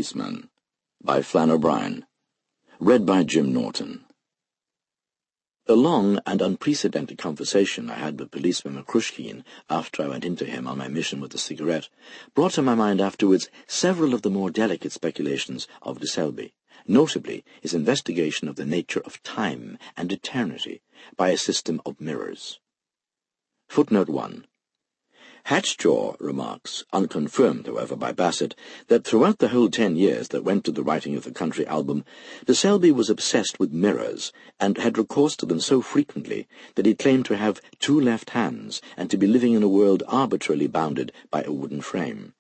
Policeman by Flann O'Brien. Read by Jim Norton. The long and unprecedented conversation I had with Policeman McCrushkeen after I went into him on my mission with the cigarette brought to my mind afterwards several of the more delicate speculations of de Selby, notably his investigation of the nature of time and eternity by a system of mirrors. Footnote 1. Hatchjaw remarks, unconfirmed, however, by Bassett, that throughout the whole 10 years that went to the writing of the country album, de Selby was obsessed with mirrors, and had recourse to them so frequently that he claimed to have 2 left hands, and to be living in a world arbitrarily bounded by a wooden frame.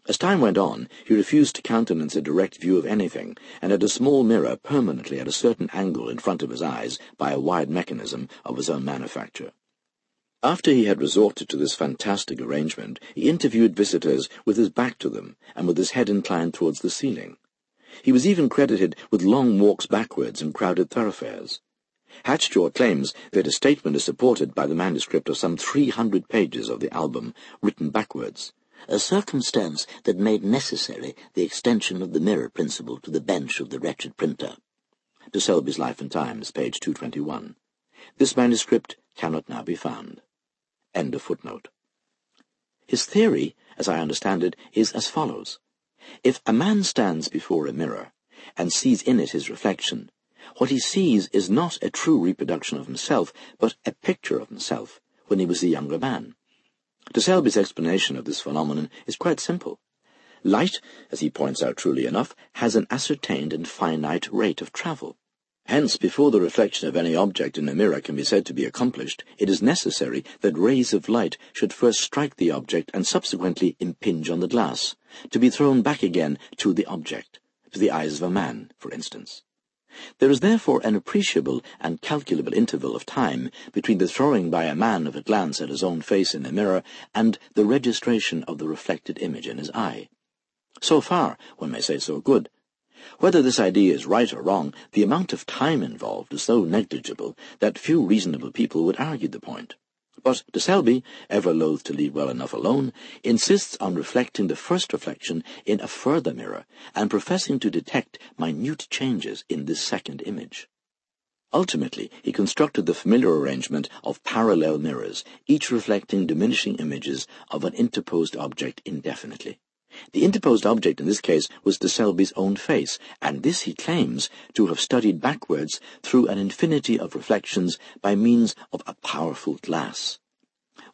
As time went on, he refused to countenance a direct view of anything, and had a small mirror permanently at a certain angle in front of his eyes by a wide mechanism of his own manufacture. After he had resorted to this fantastic arrangement, he interviewed visitors with his back to them and with his head inclined towards the ceiling. He was even credited with long walks backwards in crowded thoroughfares. Hatchjaw claims that his statement is supported by the manuscript of some 300 pages of the album, written backwards, a circumstance that made necessary the extension of the mirror principle to the bench of the wretched printer. De Selby's Life and Times, page 221. This manuscript cannot now be found. End of footnote. His theory, as I understand it, is as follows. If a man stands before a mirror and sees in it his reflection, what he sees is not a true reproduction of himself, but a picture of himself when he was a younger man. De Selby's explanation of this phenomenon is quite simple. Light, as he points out truly enough, has an ascertained and finite rate of travel. Hence, before the reflection of any object in a mirror can be said to be accomplished, it is necessary that rays of light should first strike the object and subsequently impinge on the glass, to be thrown back again to the object, to the eyes of a man, for instance. There is therefore an appreciable and calculable interval of time between the throwing by a man of a glance at his own face in a mirror and the registration of the reflected image in his eye. So far, one may say so good. Whether this idea is right or wrong, the amount of time involved is so negligible that few reasonable people would argue the point. But de Selby, ever loath to leave well enough alone, insists on reflecting the first reflection in a further mirror, and professing to detect minute changes in this second image. Ultimately, he constructed the familiar arrangement of parallel mirrors, each reflecting diminishing images of an interposed object indefinitely. The interposed object in this case was de Selby's own face, and this he claims to have studied backwards through an infinity of reflections by means of a powerful glass.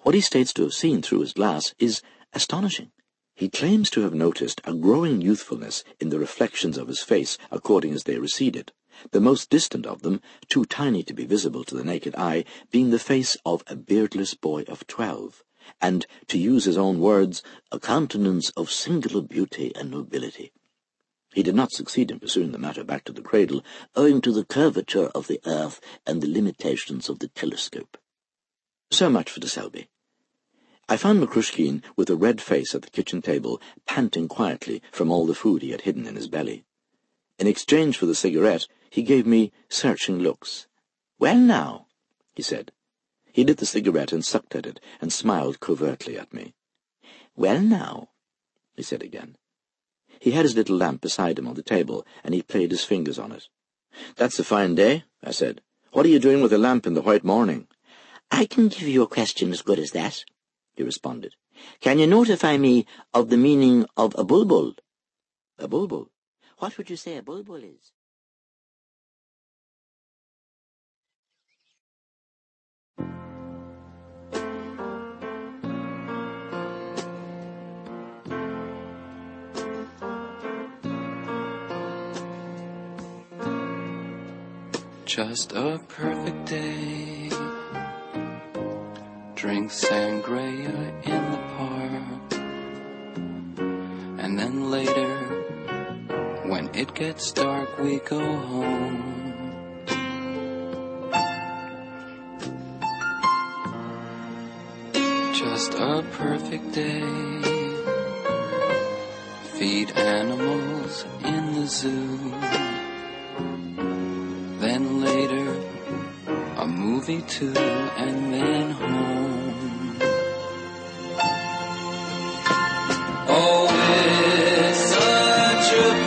What he states to have seen through his glass is astonishing. He claims to have noticed a growing youthfulness in the reflections of his face according as they receded, the most distant of them, too tiny to be visible to the naked eye, being the face of a beardless boy of 12. And, to use his own words, a countenance of singular beauty and nobility. He did not succeed in pursuing the matter back to the cradle, owing to the curvature of the earth and the limitations of the telescope. So much for de Selby. I found McCrushkeen with a red face at the kitchen table, panting quietly from all the food he had hidden in his belly. In exchange for the cigarette, he gave me searching looks. "Well, now," he said. He lit the cigarette and sucked at it, and smiled covertly at me. "Well, now," he said again. He had his little lamp beside him on the table, and he played his fingers on it. "That's a fine day," I said. "What are you doing with a lamp in the white morning?" "I can give you a question as good as that," he responded. "Can you notify me of the meaning of a bulbul?" "A bulbul? What would you say a bulbul is?" Just a perfect day. Drink sangria in the park. And then later, when it gets dark, we go home. Just a perfect day. Feed animals in the zoo. Then later, a movie too, and then home. Oh, it's such a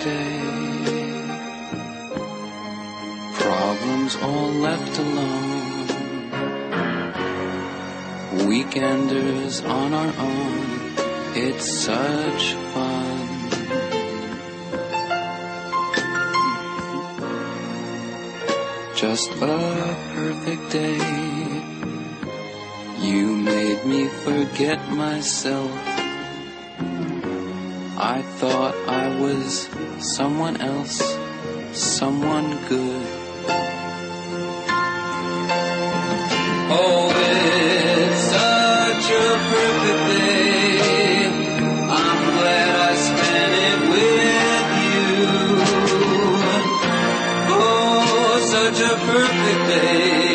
day. Problems all left alone. Weekenders on our own. It's such fun. Just a perfect day. You made me forget myself. I thought I was someone else, someone good. Oh, it's such a perfect day. I'm glad I spent it with you. Oh, such a perfect day.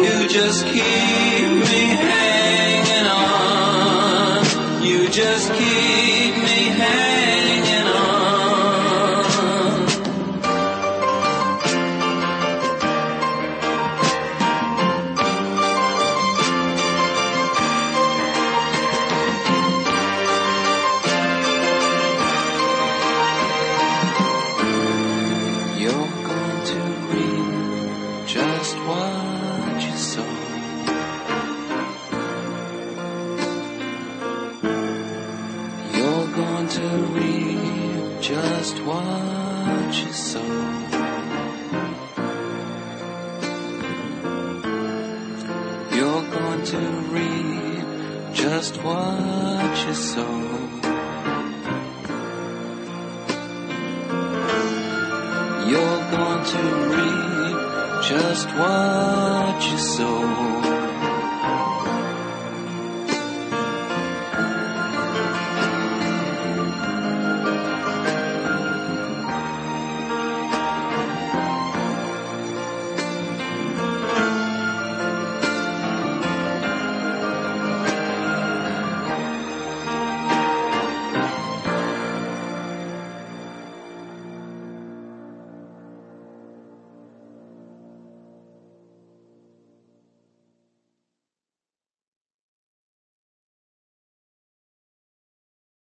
You just keep me hanging on. You just keep me hanging on. You're going to read just what you saw. You're going to read just what you saw. You're going to read just what you saw. You're going to read just what you saw.